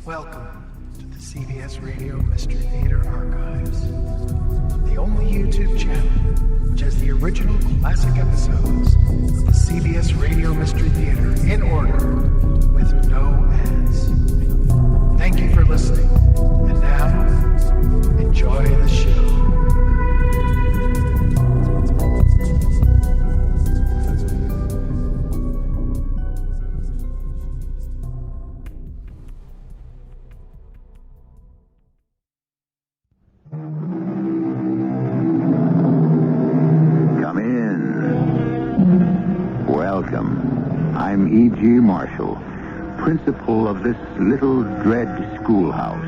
Welcome to the CBS Radio Mystery Theater Archives, the only YouTube channel which has the original classic episodes of the CBS Radio Mystery Theater in order with no ads. Thank you for listening, and now, enjoy the show. I'm E.G. Marshall, principal of this little dread schoolhouse,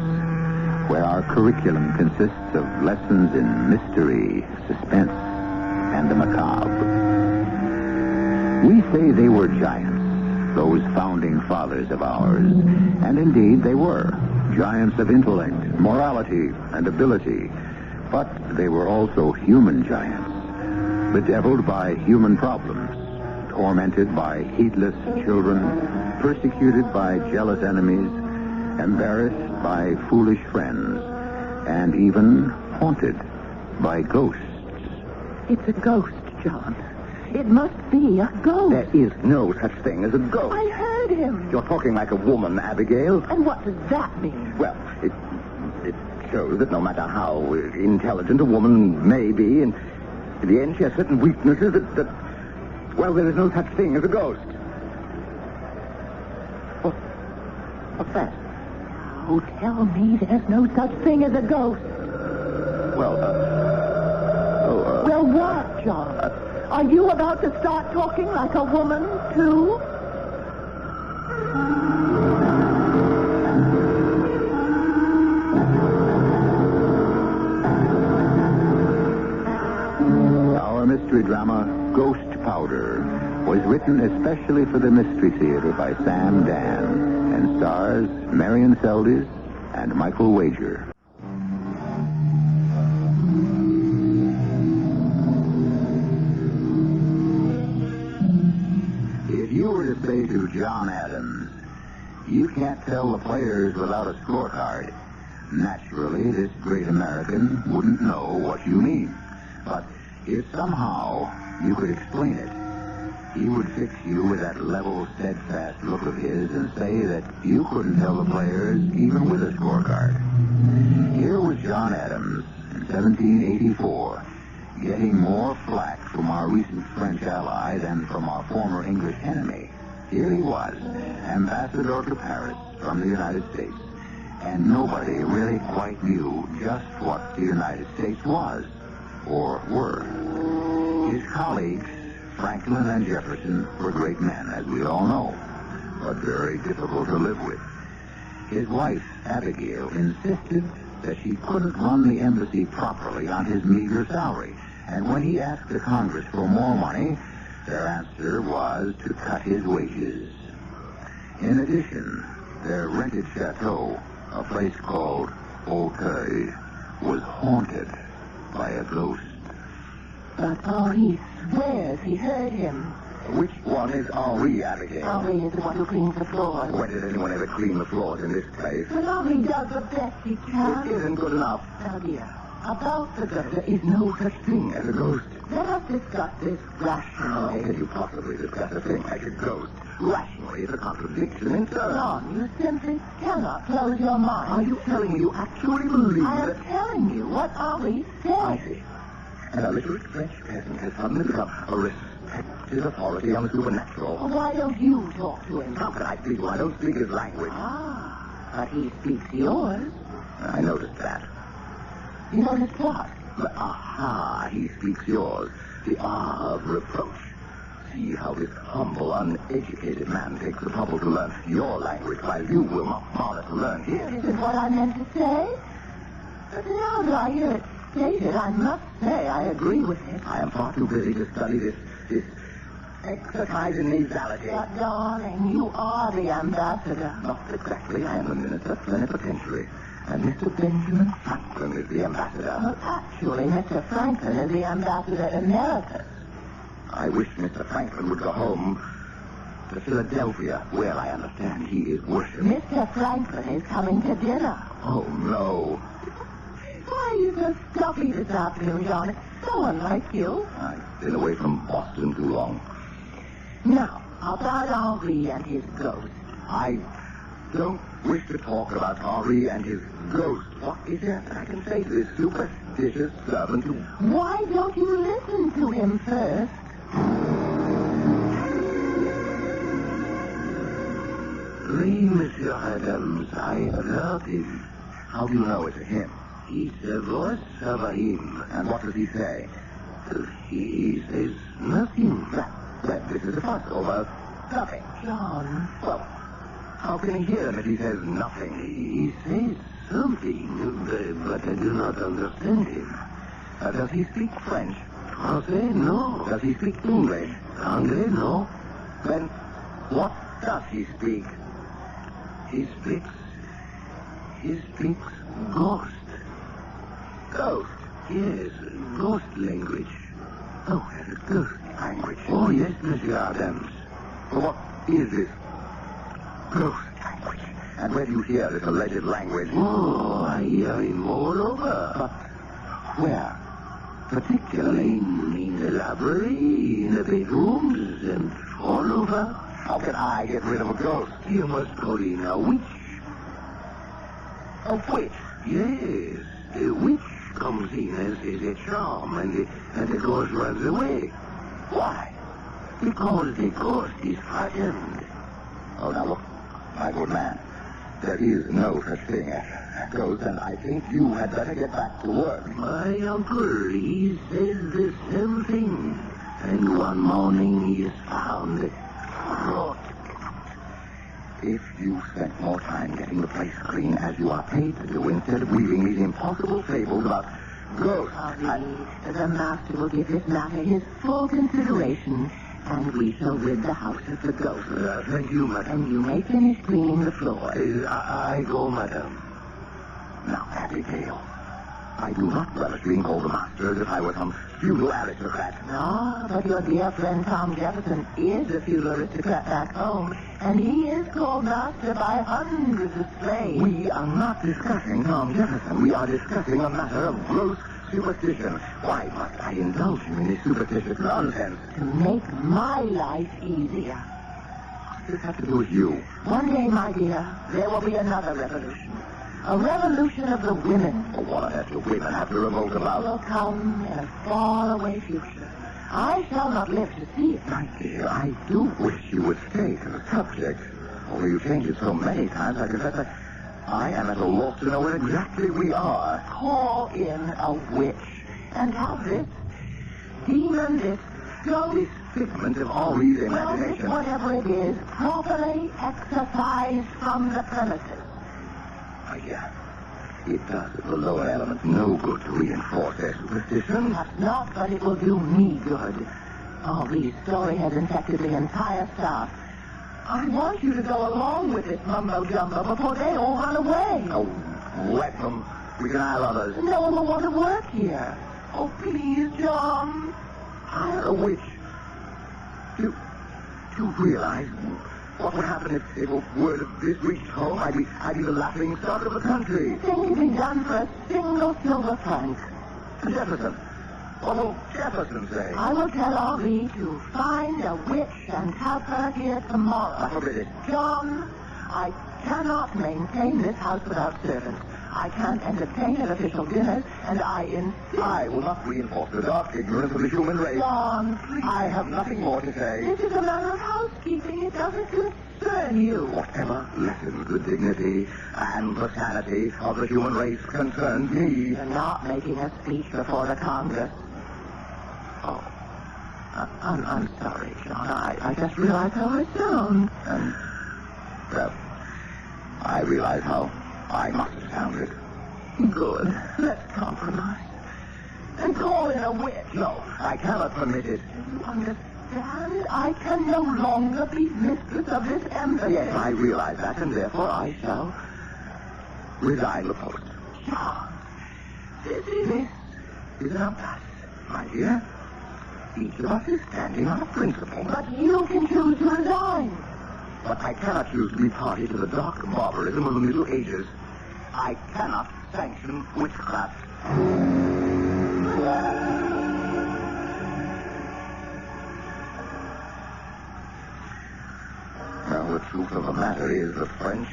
where our curriculum consists of lessons in mystery, suspense, and the macabre. We say they were giants, those founding fathers of ours, and indeed they were, giants of intellect, morality, and ability, but they were also human giants, bedeviled by human problems, tormented by heedless children, persecuted by jealous enemies, embarrassed by foolish friends, and even haunted by ghosts. It's a ghost, John. It must be a ghost. There is no such thing as a ghost. I heard him. You're talking like a woman, Abigail. And what does that mean? Well, it shows that no matter how intelligent a woman may be, in the end she has certain weaknesses that well, there is no such thing as a ghost. What's that? Oh, tell me there's no such thing as a ghost. Well, Well, what, John? Are you about to start talking like a woman, too? Our mystery drama, Ghost Powder, was written especially for the Mystery Theater by Sam Dan and stars Marion Seldes and Michael Wager. If you were to say to John Adams, "You can't tell the players without a scorecard," naturally this great American wouldn't know what you mean. But if somehow you could explain it, he would fix you with that level, steadfast look of his and say that you couldn't tell the players even with a scorecard. Here was John Adams in 1784, getting more flack from our recent French ally than from our former English enemy. Here he was, ambassador to Paris from the United States, and nobody really quite knew just what the United States was, or were. His colleagues, Franklin and Jefferson, were great men, as we all know, but very difficult to live with. His wife, Abigail, insisted that she couldn't run the embassy properly on his meager salary, and when he asked the Congress for more money, their answer was to cut his wages. In addition, their rented chateau, a place called Auteuil, was haunted by a ghost. But Henri swears he heard him. Which one is Henri, Abigail? Henri is the one who cleans the floors. When did anyone ever clean the floors in this place? But Henri does the best he can. It isn't good enough. Now, dear, about the ghost, there is no such thing As a ghost? Let us discuss this How rationally. can you possibly discuss a thing like a ghost? Rationally, it's a contradiction in terms. John, you simply cannot close your mind. Are you telling me you actually believe I that... am telling you what Henri said. I see. And a literate French peasant has suddenly become a respected authority on the supernatural. Why don't you talk to him? How can I speak to him? I don't speak his language. Ah, but he speaks yours. I noticed that. You noticed what? But, aha, he speaks yours. The ah of reproach. See how this humble, uneducated man takes the trouble to learn your language while you will not bother to learn his. Isn't what I meant to say? But now that I hear it stated, I must say I agree with it. I am far too busy to study this exercise in nasality. But, darling, you are the ambassador. Not exactly. I am the minister plenipotentiary. And Mr. Benjamin Franklin is the ambassador. Well, actually, Mr. Franklin is the ambassador emeritus. I wish Mr. Franklin would go home to Philadelphia, where I understand he is worshipped. Mr. Franklin is coming to dinner. Oh, no. Why are you so stuffy this afternoon, John? It's so unlike you. I've been away from Boston too long. Now, about Henri and his ghost. I don't wish to talk about Henri and his ghost. What is there that I can say to this superstitious servant who... Why don't you listen to him first? Oui, Monsieur Adams, I heard him. How do you know it's him? It's the voice of him. And what does he say? He says nothing. Well, this is a fuss over nothing. John. Well, how can he hear him if he says nothing? He says something, but I do not understand him. Does he speak French? Français? No. Does he speak English? Anglais? No. Then what does he speak? He speaks ghost. Ghost? Yes, ghost language. Oh, it's ghost language. Oh, yes, Monsieur Adams. So what is this ghost language? And where do you hear this alleged language? Oh, I hear him all over. But where? Particularly in the library, in the bedrooms, and all over. How can I get rid of a ghost? You must call in a witch. A witch? Yes. The witch comes in as a charm, and the ghost runs away. Why? Because the ghost is frightened. Oh, now look, my good man. There is no such thing as a ghost, and I think you had better get back to work. My uncle, he says the same thing. And one morning he is found. If you spent more time getting the place clean as you are paid to do instead of weaving these impossible fables about ghosts... The master will give this matter his full consideration, and we shall rid the house of the ghost. Thank you, madam. And you may finish cleaning the floor. I go, madam. Now, happy tale. I do not relish being called a master as if I were some feudal aristocrat. No, but your dear friend Tom Jefferson is a feudal aristocrat back home, and he is called master by hundreds of slaves. We are not discussing Tom Jefferson. We are discussing a matter of gross superstition. Why must I indulge you in this superstitious nonsense? To make my life easier. What does this have to do with you? One day, my dear, there will be another revolution. A revolution of the women. Oh, what on earth do women have to revolt about? Will come in a faraway future. I shall not live to see it. My dear, I do wish you would stay to the subject. Although you changed it so many times, I confess that I am at a loss to know where exactly we are. Call in a witch and have this demon, this ghost, This figment of Henri's well, this imagination. whatever it is, properly exorcised from the premises. My dear, it does the lower elements no good to reinforce their superstition. Perhaps not, but it will do me good. Henri's story has infected the entire staff. I want you to go along with this mumbo-jumbo before they all run away. Oh, let them. We can hire others. No one will want to work here. Oh, please, John. Hire a witch. Do you realize what would happen if a word of this reached home? I'd be the laughing stock of the country. Thing can be done for a single silver franc. Jefferson. What will Jefferson say? I will tell Henri to find a witch and have her here tomorrow. I forbid it. John, I cannot maintain this house without servants. I can't entertain at official dinners, and I insist. I will not reinforce the dark ignorance of the human race. John, please. I have nothing more to say. This is a matter of housekeeping. It doesn't concern you. Whatever lessens the dignity and the sanity of the human race concerns me. You're not making a speech before the Congress. Oh, I'm sorry, John. I just realized how I sound. and, well, I realize how I must have sounded. Good. Let's compromise. And call in a witch. No, I cannot permit it. You understand? I can no longer be mistress of this embassy. Yes, I realize that, and therefore I shall resign the post. John, This is an impasse, my dear. Each of us is standing on a principle. but you can choose to resign. But I cannot choose to be party to the dark barbarism of the Middle Ages. I cannot sanction witchcraft. Well, the truth of the matter is the French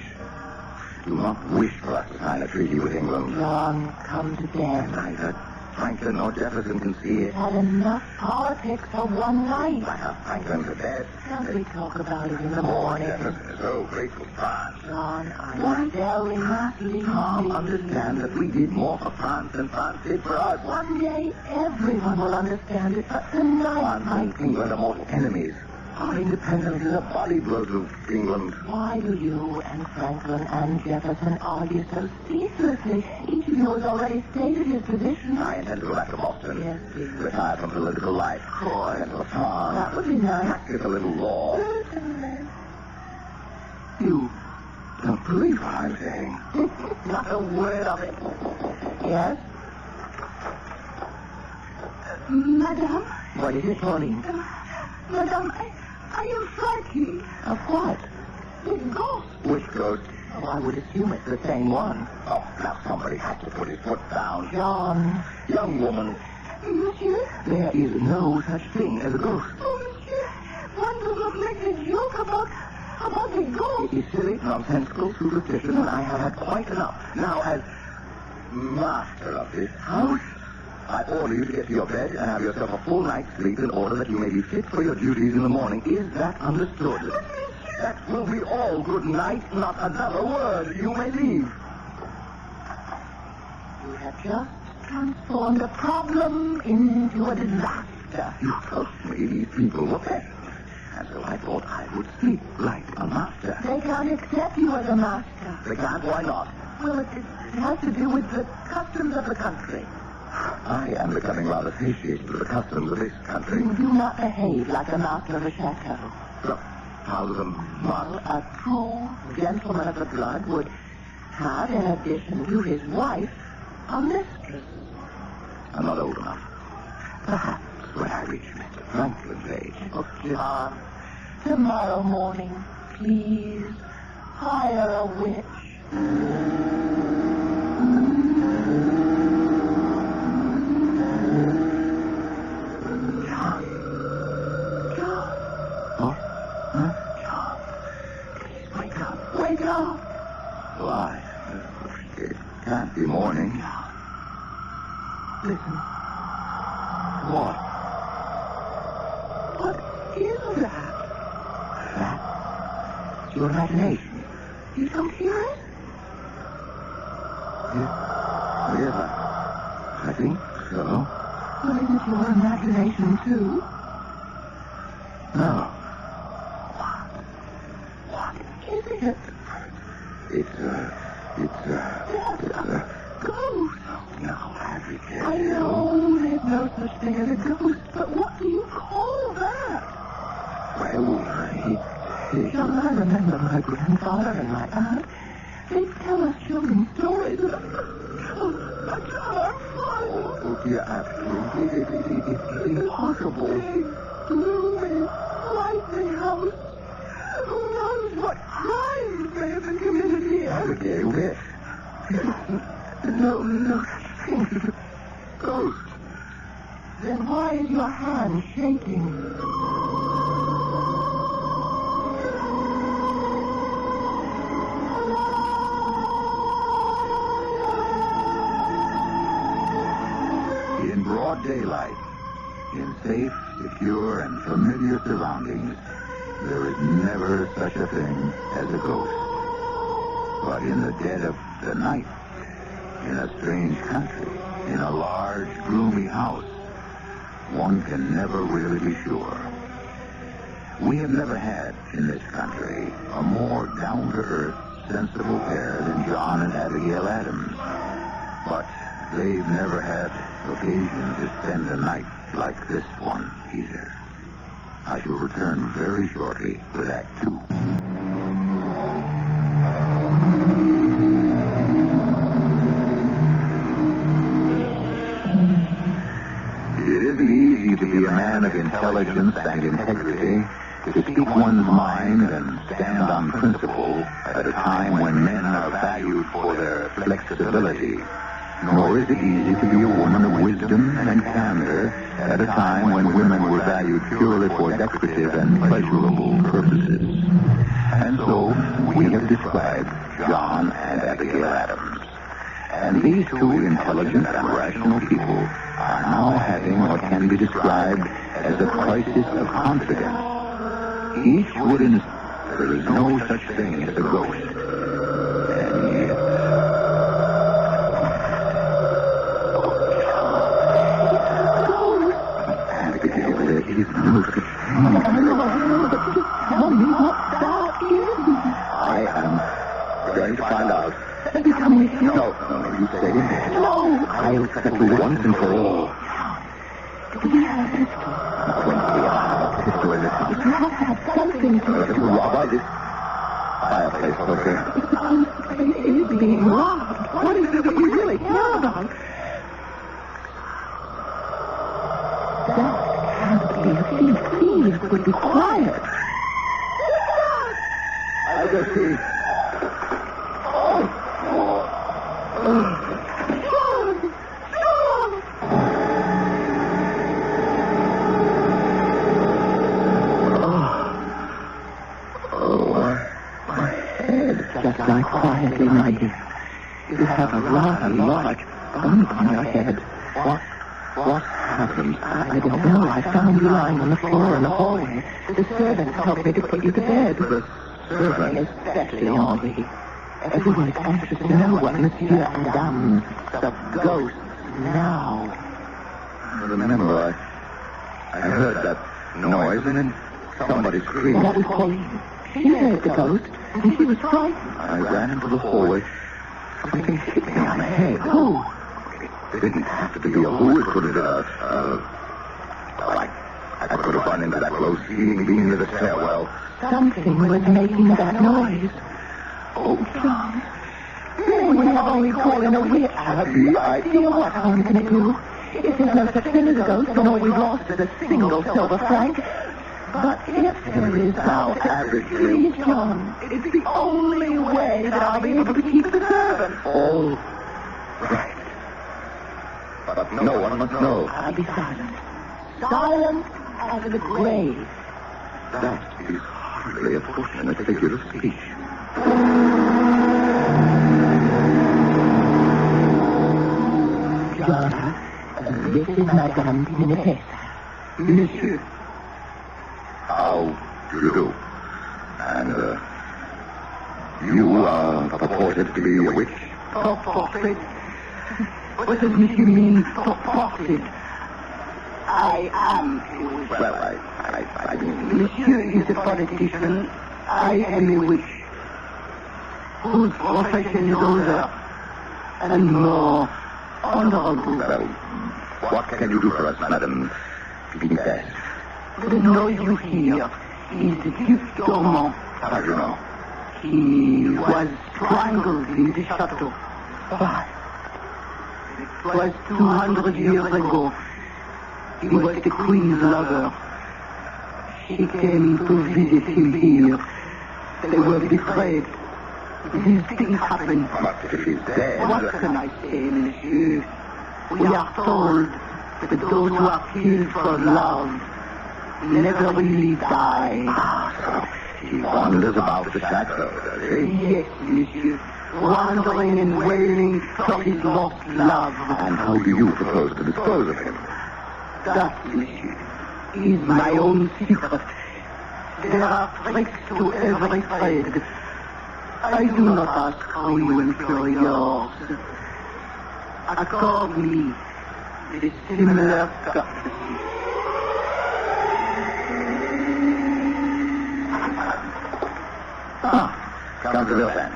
do not wish for us to sign a treaty with England. John, come to bed. Neither Franklin nor Jefferson can see it. Had enough politics for one night. I have Franklin to bed. Can't we talk about it in the morning? Jefferson is so grateful to France. John, I'm very Tom, understand that we did more for France than France did for us. One day, everyone will understand it, but tonight... France and England are mortal enemies. Our independence is a body blow to England. Why do you and Franklin and Jefferson argue so ceaselessly? Each of you has already stated his position. I intend to go back to Boston. Yes, dear. Retire from political life. Coy and a farm. That would be nice. Practice a little law. Certainly. You don't believe what I'm saying. Not a word of it. Yes? Madame? What is it, Pauline? Madame, I am frightened. Of what? The ghost. Which ghost? Oh, I would assume it's the same one. Oh, now somebody has to put his foot down. John. Young woman, Monsieur? there is no such thing as a ghost. Oh, monsieur, one does not make a joke about the ghost. It is silly, nonsensical superstition, and I have had quite enough. Now, as master of this house, I order you to get to your bed and have yourself a full night's sleep in order that you may be fit for your duties in the morning. Is that understood? That will be all. Good night. Not another word. You may leave. You have just transformed a problem into a disaster. You told me these people were peasants, and so I thought I would sleep like a master. They can't accept you as a master. They can't. Why not? Well, it has to do with the customs of the country. I am becoming rather satiated with the customs of this country. You do not behave like a master of a chateau. So, how does a Well, master... a true gentleman of the blood would have, in addition to his wife, a mistress. I'm not old enough. Perhaps when I reach Mr. Franklin's age. Oh, John, tomorrow morning, please hire a witch. Wake up! Why? It can't be morning. Listen. What? What is that? That's your imagination. You don't hear it? Yes, I think so. Well, is it your imagination, too? No. What is it? It's a... Ghost! Now, have you I know there's no such thing as a ghost, but what do you call that? Well, John, I remember my grandfather and my aunt. They'd tell us children's stories. John, I'm frightened. Oh, dear, absolutely. It's impossible. Big, gloomy, frightening house. Who knows what crimes may have been committed here? Abigail, yes. No such thing as a ghost. Then why is your hand shaking? In broad daylight, in safe, secure, and familiar surroundings, there is never such a thing as a ghost. But in the dead of the night, in a strange country, in a large, gloomy house, one can never really be sure. We have never had, in this country, a more down-to-earth, sensible pair than John and Abigail Adams. But they've never had occasion to spend a night like this one either. I shall return very shortly with Act 2. It isn't easy to be a man of intelligence and integrity, to speak one's mind and stand unprincipled at a time when men are valued for their flexibility. Nor is it easy to be a woman of wisdom and candor at a time when women were valued purely for decorative and pleasurable purposes. And so we have described John and Abigail Adams. And these two intelligent and rational people are now having what can be described as a crisis of confidence. Each would insist there is no such thing as a ghost. And yet... Abigail, there is no such thing. Tell me what that is. I am going to find out. You come with me. No, you stay in bed. No. I'll settle once and for all. Do we have a pistol? When we have a pistol in it. You must have something to... To rob by this fireplace, okay? It is being robbed. What is it that we really care about? That can't be a thief. Thieves would be quiet. I'll go see. Just lie quietly, my dear. You have a rather large bump on your head. What happened? I don't know. I found you lying on the floor in the hallway. The servants helped me to put you to bed. The servant. Especially Henri. Everyone is anxious to know what Monsieur Adams, the ghost, now. Remember, I heard that noise and then somebody screamed. That was Pauline. She heard the ghost, and she was frightened. I ran into the hallway. Something hit me on the head. Who? It didn't have to be a who. It could have been I could have run into that low ceiling beam of the stairwell. Something was making that noise. Oh, John. Then we have only fallen a witch. Abby, Dear, what harm can it do? If there's no such thing as a ghost, then all we've lost is a single silver franc. But if there is now, please, John, it's the only way that I'll be able to keep the servants. Oh, right. But no one must know. I'll be silent. Silent as the grave. That is hardly a fortunate figure of speech. John, this is Madame Pinetessa. Monsieur. How do you do? And, you are purported to be a witch? Purported? What does Monsieur mean, purported? I am a witch. Well, I mean... Monsieur is a politician. I am a witch. Whose profession is older and more honorable. Well, what can you do for us, Madame Pinetessa? The noise you hear is the Duc d'Ormont. How do you know? He was strangled in the chateau. Why? It was 200 years ago. He was the Queen's lover. She came to visit him here. They were betrayed. These things happen. But if he's dead... What can I say, monsieur? We are told that those who are killed for love never really die. So he wanders about the chateau, does he? Yes, monsieur. Wandering and wailing for his lost love. And how do you propose to dispose of him? That, monsieur, is my own secret. There are tricks to every trade. I do not ask how you incur yours. Accord me the similar courtesy. Come to the end.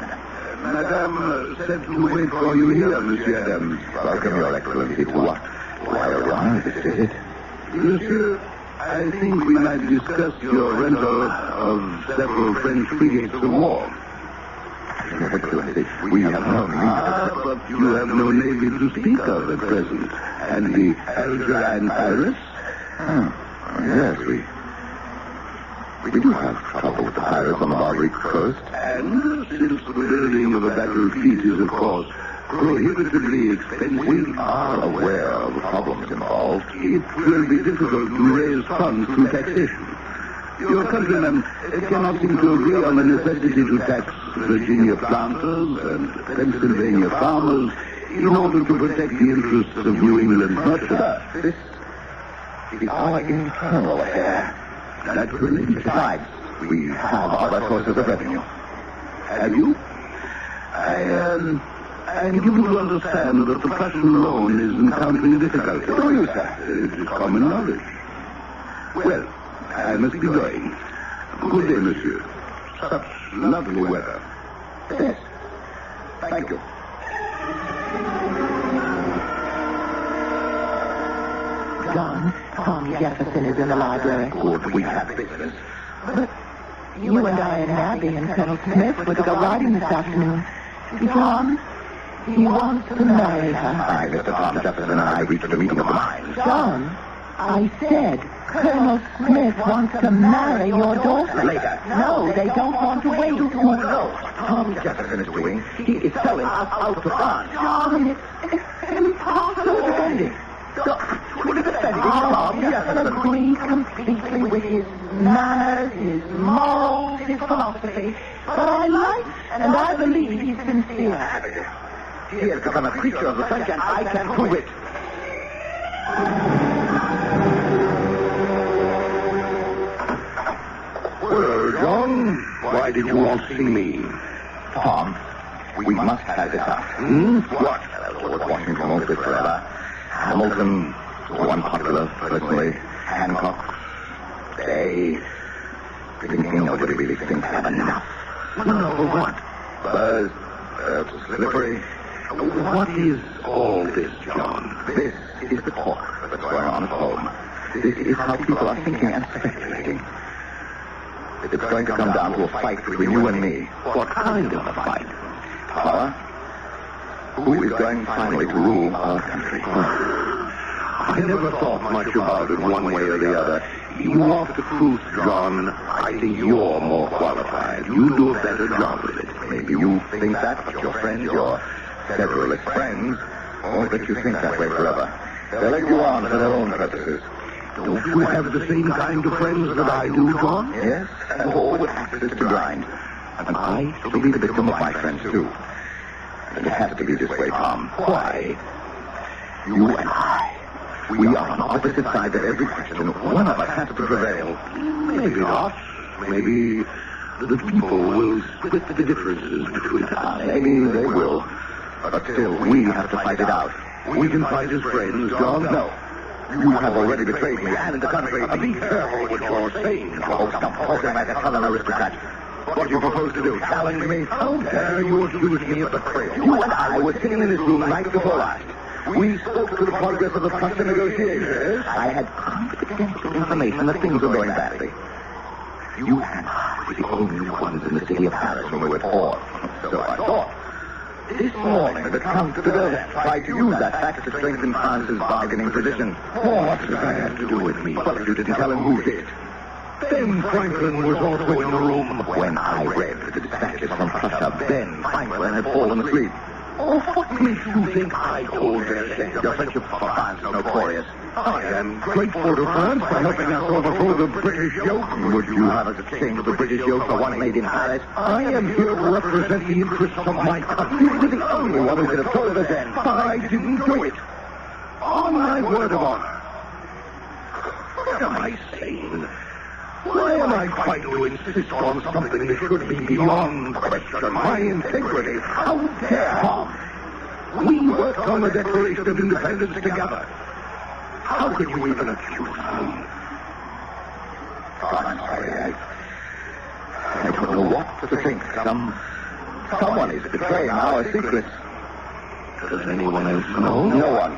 Madame said to wait for you here, Monsieur Adams. Welcome, Your Excellency, to what? Why arrive this visit? Monsieur, I think we might discuss your rental of several French frigates of war. Your Excellency, we have no need. But you have no navy to speak of at present. And the Alger and Iris? Yes, We do have trouble with the pirates on the Barbary coast. And since the building of a battle fleet is, of course, prohibitively expensive, we are aware of the problems involved. It will be difficult to raise funds through taxation. Your countrymen cannot seem to agree on the necessity to tax Virginia planters and Pennsylvania farmers in order to protect the interests of New England merchants. This is our internal affair. Naturally. Besides, we have other sources of revenue. Have you? I'm given to understand that the Prussian loan is encountering difficulties. So you, sir. It is common knowledge. Well, I must be going. Good day, monsieur. Such lovely weather. Yes. Thank you. John, Tom Jefferson is in the library. Good, we have business. But you and I and Abby and Colonel Smith were to go riding this afternoon. John, he wants to marry her. I, Mr. Tom Jefferson, and I reached a meeting of the minds. John, I said Colonel Smith wants to marry your daughter. Later. No, they don't want to wait. Who knows what Tom Jefferson is doing? He is selling us out to France. John, it's impossible. Defending. Will you defend Tom Jefferson? Agrees completely with his manners, his morals, his philosophy. But I like and I believe he's sincere. He has become a creature of the French, and I can prove it. Well, John, why did you want to see me? Tom, we must have this out. What? Lord Washington won't live forever. Hamilton, so unpopular, personally. Hancock, they... Thinking nobody really thinks have enough. No, what? Buzz, Slippery. What is all this, John? This is the talk that's going on at home. This is how people are thinking and speculating. It's going to come down to a fight between you and me. What kind of a fight? Power? Who is going finally to rule our country? I never thought much about it one way or the other. You want the truth, John. I think you're more qualified. You do a better job with it. Maybe you think that, but your friends, your Federalist friends, won't let you think that way forever. They'll let you on for their own purposes. Don't you have the same kind of friends that I do, John? Yes, and all with axes to grind. And I shall be the victim of my friends, too. And it has to be this way, Tom. Why? You and I. We are on opposite sides of every question. One of us has to prevail. Maybe not. Maybe the people will split the differences between us. Maybe they will. But still, we have to fight it out. We can fight as friends, John. No. You have already betrayed me and the country. Be careful what you're saying, Oh, stop talking like a southern aristocrat. What do you propose to do? Challenge me? How dare you accuse me of betrayal? You and I were sitting in this room night before last. We spoke to the progress of the Prussian negotiations. I had confidential information that things were going badly. You and I were the only ones in the city of Paris when we were at war. So I thought. This morning, the Count de Belleville tried to use that fact to strengthen France's bargaining position. What does that have to do with me? Well, you didn't tell him who did. Ben Franklin was also in the room. When I read the dispatches from Prussia, Ben Franklin had fallen asleep. Oh, what makes you think I told their Your friendship for France is notorious. I am grateful to France for helping us overthrow the British yoke. Would you have us exchange the British yoke for one made in Paris? I am here to represent the interests of my country. You were the only one who could have told us then. But I didn't do it. On my word of honor. What am I saying? Why am I trying to insist on something that should be beyond question? My integrity. How dare Tom? We worked on the Declaration of Independence together. How could you even accuse me? I'm sorry. I don't know what to think. Someone is betraying our secrets. Does anyone else know? No one.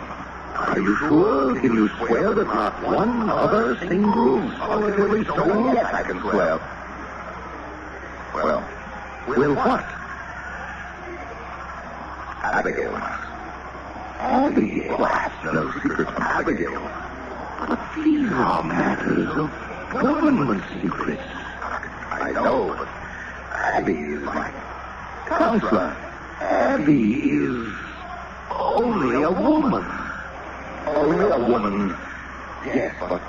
Are you sure? Can you swear that not one other single solitary soul? Yes, I can swear. Well, Well, what? Abigail. Abigail has no secrets from Abigail. But these are matters of government secrets. I know, but Abby is my counselor. Abby is only a woman. Only a woman. Yes, but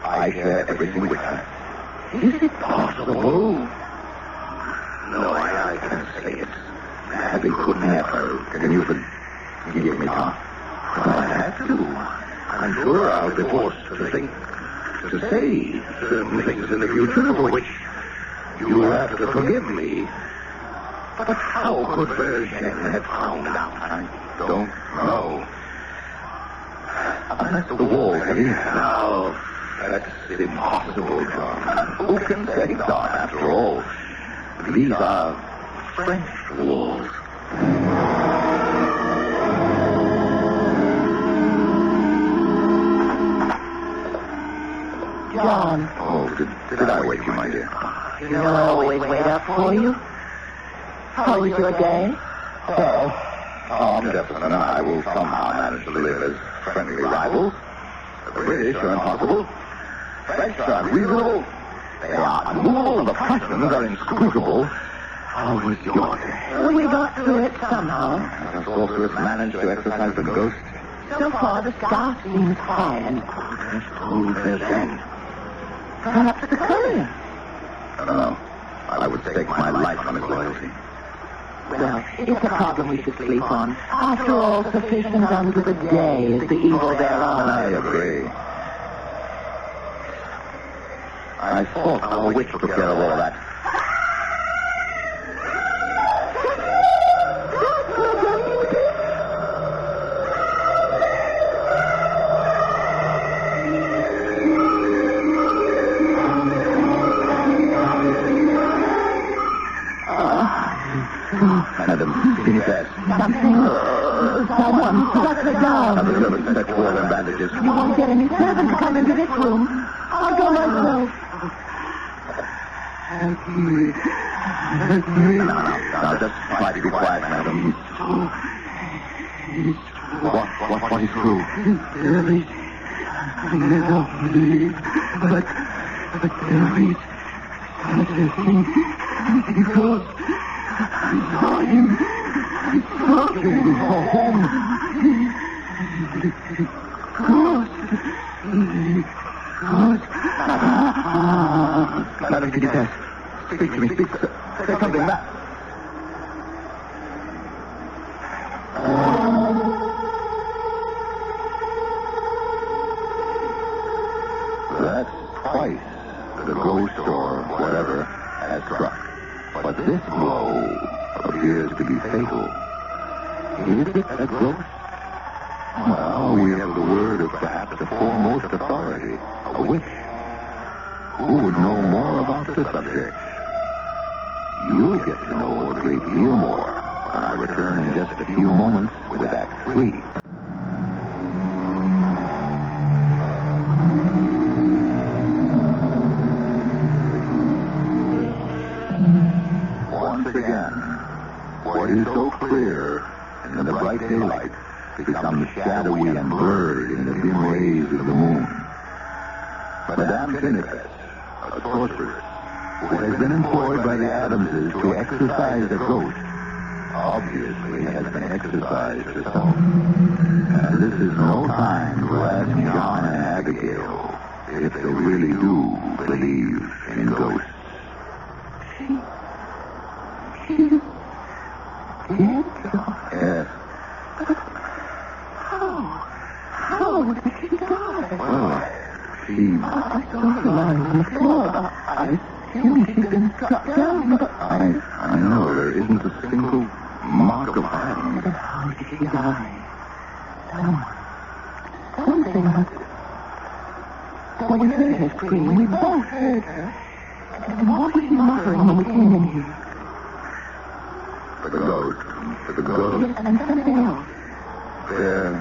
I share everything with her. Is it possible? No, I can't say it. Abby could never. Can you forgive me, Tom? But I have to. I'm sure I'll be forced to say certain things in the future for which you'll have to forgive me. But how could Virgin have found out? I don't know. Unless the wall, Eddie. No, that's impossible, John. Who can say, John, after all? These are French walls. John. Oh, did I wake you, my dear? You know I always wait up for you. How was your day? Well, Tom Jefferson and I will somehow manage to live as friendly rivals. The British are impossible. French are unreasonable. They are unmovable, and the Prussians are inscrutable. How was your day? We got through it somehow. Has Sorceress managed to exercise the ghost? So far, the star seems fine. Who says then? Perhaps the courier. No, I would stake my life on his loyalty. Well, it's a problem we should sleep on. After all, sufficient unto the day is the evil thereof. I agree. I thought our witch took care of all that. Madam, can you pass? Someone struck her down. The servants set forward and bandages. You won't get any servants to come into this room. I'll go myself. Now, just try to be quiet, madam. What is true? There is nobody, but there is something, because I saw him talking home. Madam, can you pass? Speak to me, speak. Say something, Matt. That's twice the ghost or whatever has struck. But this blow appears to be fatal. Is it a ghost? Well, we have the word of perhaps the foremost authority, a witch. Who would know more about the subject? You'll get to know a great deal more when I return in just a few moments with Act 3. Once again, what is so clear in the bright daylight becomes shadowy and blurred in the dim rays of the moon. Madame Finifet, a sorceress, who has been employed by the Adamses to exorcise the ghost, obviously has been exorcised herself. And this is no time to ask John and Abigail if they really do believe in ghosts. Yes. How did she die? Well, I saw her lying on the floor. I assumed she'd been struck down, but I know there isn't a single mark of hand. But how did she die? Something must... When we heard her scream, we both heard her. And what was she muttering when we came in here? The ghost. Yes, and something else. There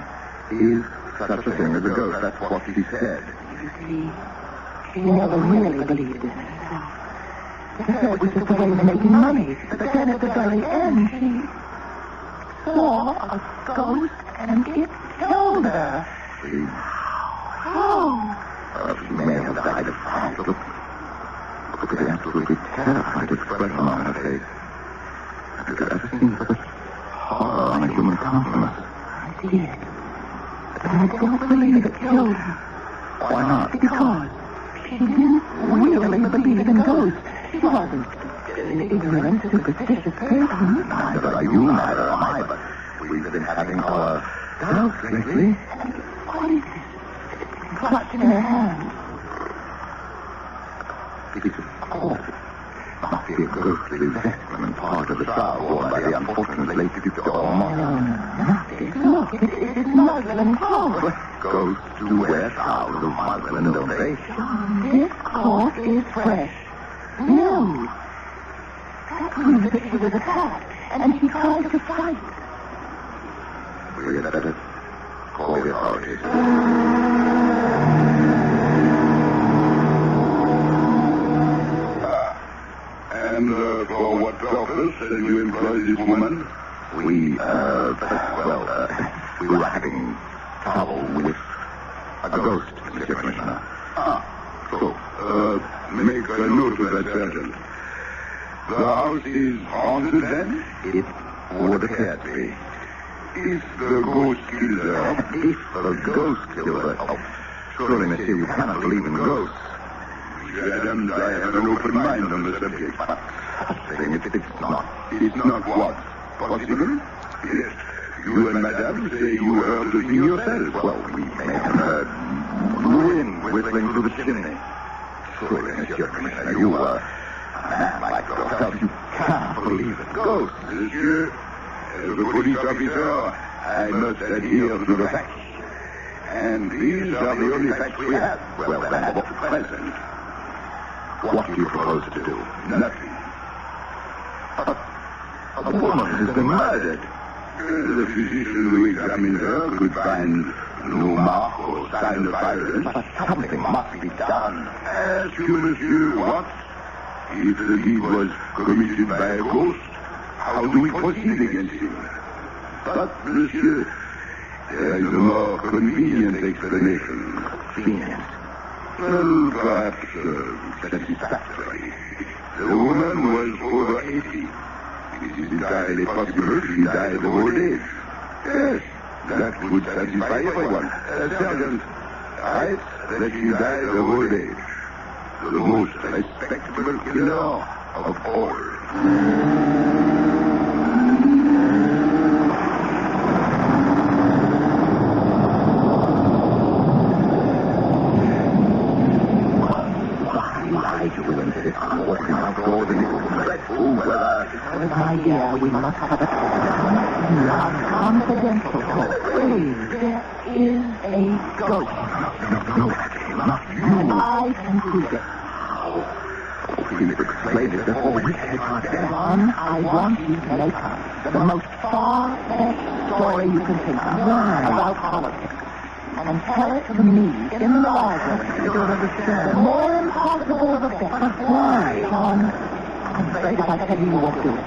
is such a thing as a ghost. That's what she said. You see, she never really believed in it herself. To her, it was just a way of making money. But then at the very end, she saw a ghost and it killed her. She, How? she may have died of fright. Look at the absolutely terrified expression on her face. Have you ever seen such horror on a human countenance? I did. But I don't believe it killed her. Why not? Because she didn't really believe in ghosts. She wasn't an ignorant, superstitious person. Neither are you, neither am I, but we've been having our doubts lately. What is this? Clutched in her hand. Piece of corpse. Must be a ghostly vestment part of the shroud worn by the unfortunate late Victor Ormond. No, nothing. Look, it's muslin cloth. Ghosts do wear shrouds of muslin, don't they? This cloth is fresh. No. That proves that she was attacked, and she tried to fight. We had better call the authorities. And for what purpose did you employ this woman? We were having trouble with a ghost, Mr. Commissioner. So, make a note of that, Sergeant. The house is haunted, then? It would appear to be. If the ghost killed her... If the ghost killed her... Oh, surely, monsieur, you cannot believe in ghosts. Madam, I have an open mind on the subject. But it's not. It's not what? Possible? Yes. You and Madame say you heard the thing yourself. Well, we may have heard wind whistling through the chimney. Surely, Monsieur Commissioner, you are a man like yourself. You cannot believe in ghosts. Monsieur, as a police officer, I must adhere to the facts. And these are the only facts we have. Well, then, at present. What do you propose to do? Nothing. A woman has been murdered. The physician who examined her could find no mark or sign of violence. But something must be done. Ask you, monsieur, what? If the deed was committed by a ghost, how do we proceed against him? But, monsieur, there is a more convenient explanation. Convenient. Well, perhaps satisfactory. The woman was over 80. It is entirely possible she died of old age. Yes, that would satisfy everyone. Sergeant, write that she died of old age. The most respectable killer of all. My dear, we must have a confidential talk. Please, there is a ghost. No, not you. And I can prove it. Please explain it before we take our death. One, I want you to make up the most far-fetched story you can think of about politics. And tell it to me in the library. I don't understand. The more impossible of effect. But why, John? I'm afraid if I tell you, you won't do it.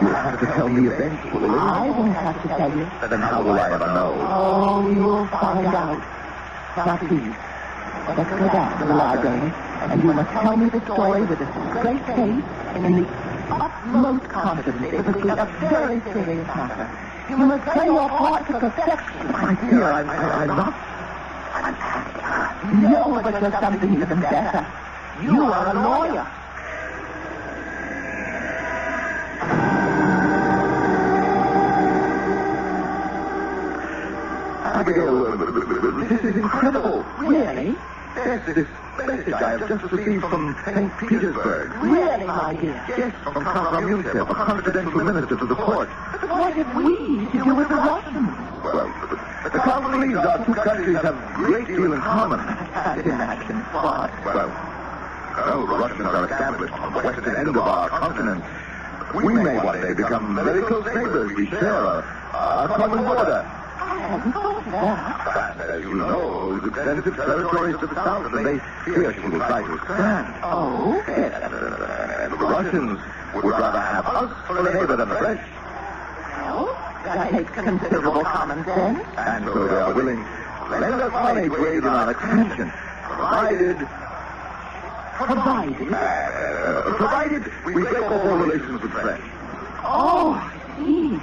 You have to tell me eventually. I won't have to tell you. Then how will I ever know? Oh, you'll find out. Now, please, let's go down to the library, and you must tell me the story with a straight face and in the utmost confidence. It must be a very serious matter. You must play your part to perfection. My dear, I'm not. No, but there's something even better. You are a lawyer. Abigail, this is incredible. Really? Yes, this message I have just received from St. Petersburg. Really, my dear? Yes, from Count Ramushev, a confidential minister to the court. But what have we to do with the Russians? Well, the Count believes our two countries have a great deal in common. I can't imagine what. Well, the Russians are established on the western end of our continent. We may one day become very close neighbors. We share a common border. I hadn't thought of that. France, as you know, is extensive territories to the south, and they fear she will try to expand. Oh? Yes, and the Russians would rather have us for a neighbor than the French. Well, that makes considerable common sense. And so they are willing to lend us money to aid in our expansion, provided Provided we break off all relations with France. Oh, I see.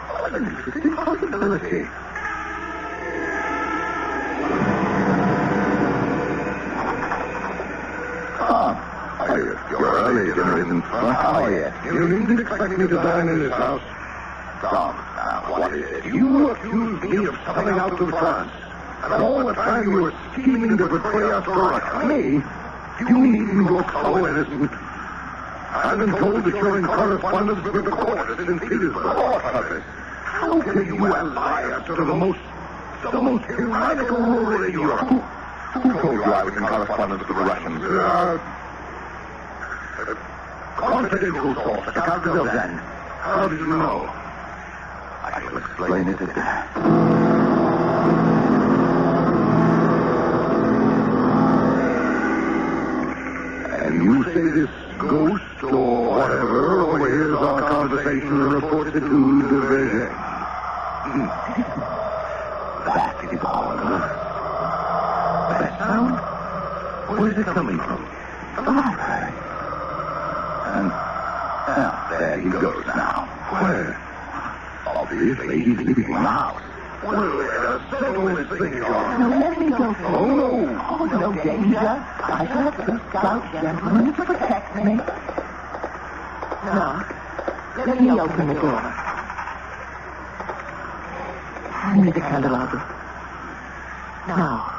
What an interesting possibility. You're early, dinner isn't fun. Oh, yes. You didn't expect me to dine in this house. Tom, what is it? You accused me of selling out to France. And all the time you were scheming to betray us for me. You needn't look so innocent. I've been told that you're in correspondence with the court at St. Petersburg. What purpose? How can you ally us to the most tyrannical ruler in Europe? Who told you I was in correspondence with the Russians? Confidential source, the Count of Zen. How did you know? I shall explain it again. And you say this ghost or whatever overhears our conversation and reports it to the Verger. That is all. That sound? Where's it coming from? The library. And there he goes now. Where? Obviously, he's leaving the house. Well, settle this thing, John. Now let me go first. Oh, no. Oh, no danger. I shall have the stout gentleman to protect me. Now, let me open the door. Hand me the candelabra. Now.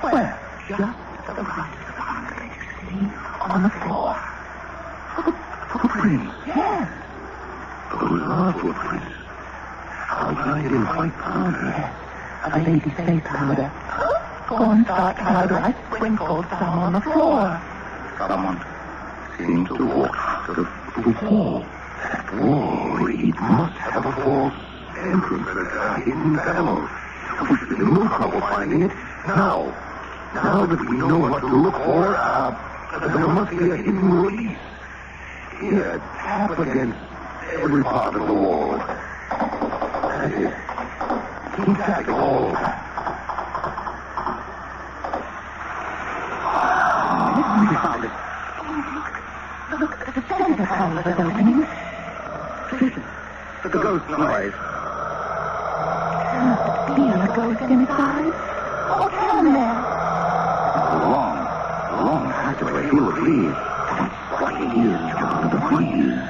Where? Just to the right of the concrete, you see, on the floor. Footprints. Yes. Those are footprints. Outlined in white powder. Yes. A lady's face powder. Corn starch powder. I sprinkled some on the floor. Someone seems to walk out of the wall. That wall, it must have a false entrance, a hidden panel. We should have no trouble finding it. Now that we know what to look for, there must be a hidden release. Here, tap against every part of the wall. That's it. Keep tapping all. We found it. Look, the center panel is opening. Listen, the ghost noise. Be a ghost inside? Oh, come there. Long passageway full of leaves. That's what it is, John, the breeze.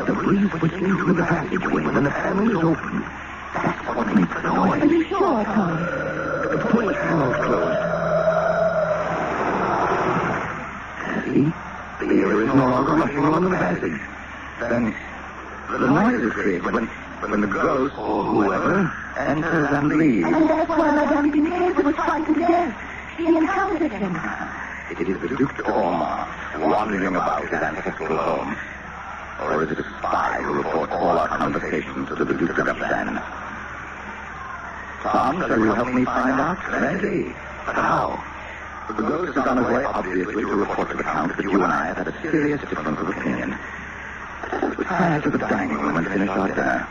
The breeze which came through the passageway when the panel is open. That's what makes the noise. Are you sure, Tom? Pull the panels closed. See? The air is no longer rushing along the passage. Then the noise is created when the ghost or whoever enters and leaves. And that's why Madame Pinay was frightened to death. She encountered him. It is the Duc d'Orma wandering about his ancestral home. Or is it a spy who reports all our conversations to the Duc de Gapsan? Tom, shall you help me find out? Ready. But how? The ghost is on his way, obviously, to report to the Count that you and I have had a serious difference of opinion. Retire to the dining room and finish our dinner.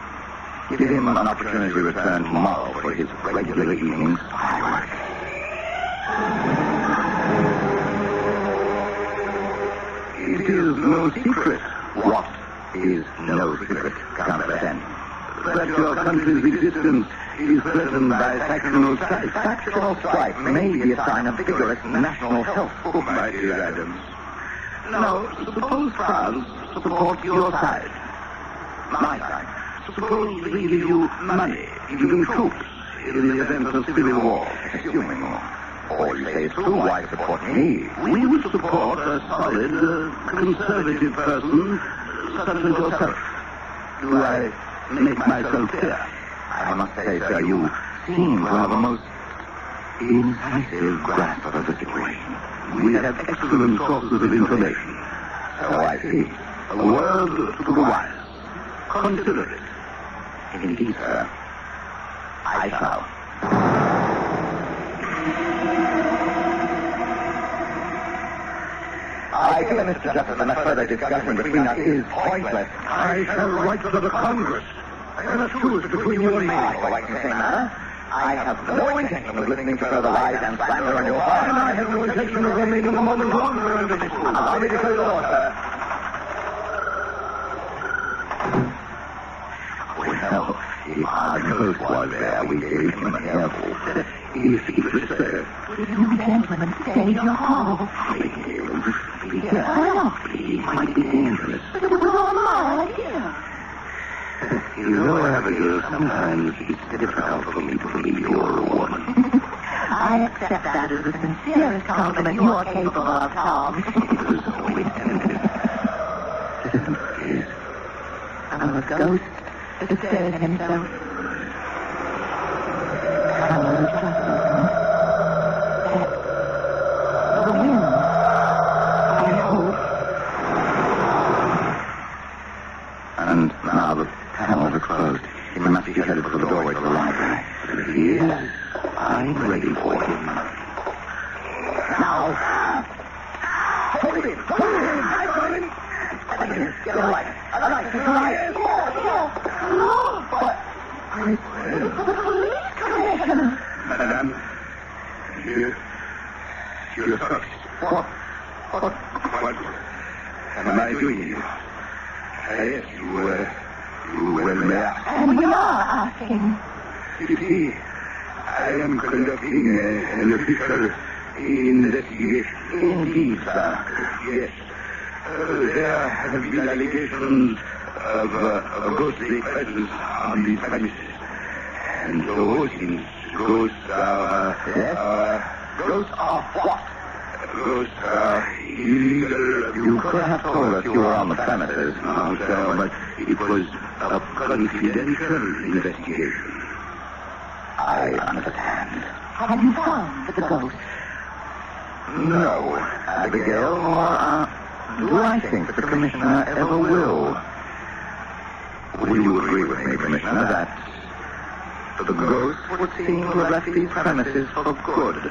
Give him an opportunity to return tomorrow for his regular evening's fireworks. It is no secret. What is no secret, Count Gapsan? That your country's existence is threatened by factional strife. Factional strife may be a sign of vigorous national health, my dear Adams. Now, suppose France supports your side, my side. Suppose we give you money, even troops, in the event of civil war, assuming or you say it's true, why support me? We would support a solid, conservative person such as yourself. Do I make myself clear? I must say, sir, you seem to have a most incisive grasp of the situation. We have excellent sources of information. So I see. A word to the wise. Consider it. Indeed, sir. I shall. I fear, Mr. Jefferson, that further discussion between us is pointless. I shall write to the Congress. I am a truce between you and me. Quite the same matter. I have no intention of listening to further lies and slander on your part. And I have no intention of remaining a moment longer under this roof. Allow me to close the door, sir. Well, if our ghost was there, we gave him an elbow. If he was there, Will you gentlemen stay your call? be careful. He might be dangerous. But it was all my idea. You know, Abigail, sometimes it's difficult for me to believe you're a woman. I accept that as the sincerest compliment you're capable of, Tom. It was always tended. Yes. I'm a ghost asserted himself. I'm a justice. That the wind, I hope. And now the panels are closed. He must be headed for the doorway to the library. If he is, I'm ready for him. Now! Hold him! Hold him! I got him! Get a light! A light! Get a light! No! What? The police commissioner! Madame, you're hurt. What am I doing here? Yes, you well may ask. And we are asking. You see, I am conducting an official investigation. Indeed, sir. Yes. There have been allegations of a ghostly presence on these premises. And so, since ghosts are... Ghosts are what? Ghosts are illegal. You could have told us you were on the premises. No, sir, but it was a confidential investigation. I understand. Have you found the ghost? No, Abigail, or do I think that the Commissioner ever will? Would you agree with me, Commissioner, that the ghost would seem to have left these premises for good?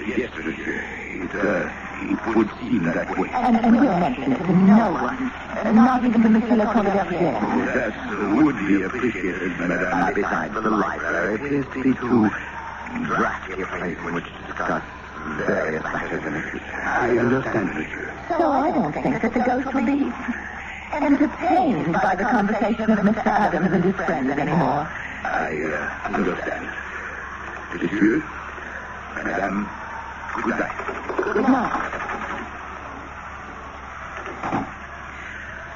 Yes, monsieur. It would seem that way. And we'll mention it to no one. Not even to Monsieur le Colonel. That would be appreciated, madame. Besides, the library appears to be too drafty a place in which to discuss various matters and issues. I understand, monsieur. So I don't think that the ghost will be entertained by the conversation of Mr. Adams and his friends anymore. I understand. Monsieur, madame, good night. Good night.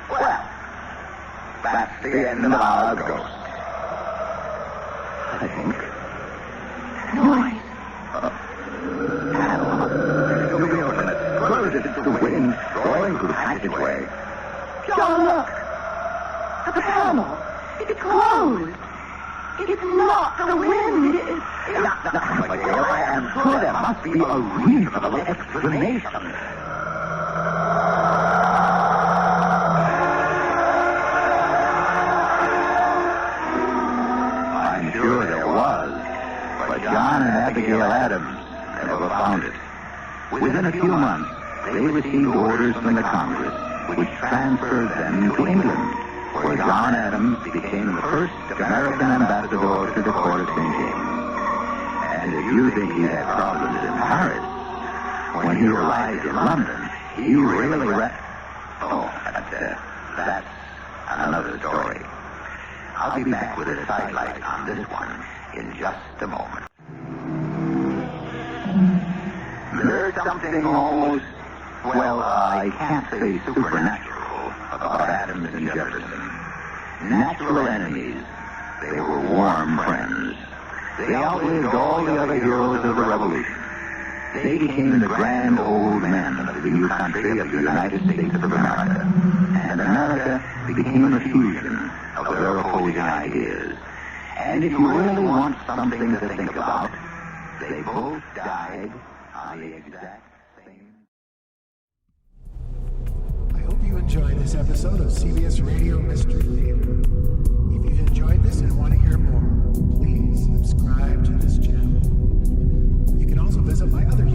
Well, that's the end of our ghost. I think. Noise. Panel. You'll be open it. Close it. It's the wind blowing through the passageway. John, look. The panel. It's closed. It's not the wind. My dear, I am sure there must be a reasonable explanation. I'm sure there was, but John and Abigail Adams never found it. Within a few months, they received orders from the Congress, which transferred them to England, where John Adams became the first American ambassador to the court of St. James. And if you think he had problems in Paris, when he arrived in London, he really that's another story. I'll be back with a sidelight on this one in just a moment. There's something almost, I can't say supernatural about Adams and Jefferson. Natural enemies, they were warm friends. They outlived all the other heroes of the Revolution. They became the grand old men of the new country of the United States of America. And America became the fusion of their opposing ideas. And if you really want something to think about, they both died on the exact same... I hope you enjoyed this episode of CBS Radio Mystery Theater. If you've enjoyed this and want to hear more, please subscribe to this channel. You can also visit my other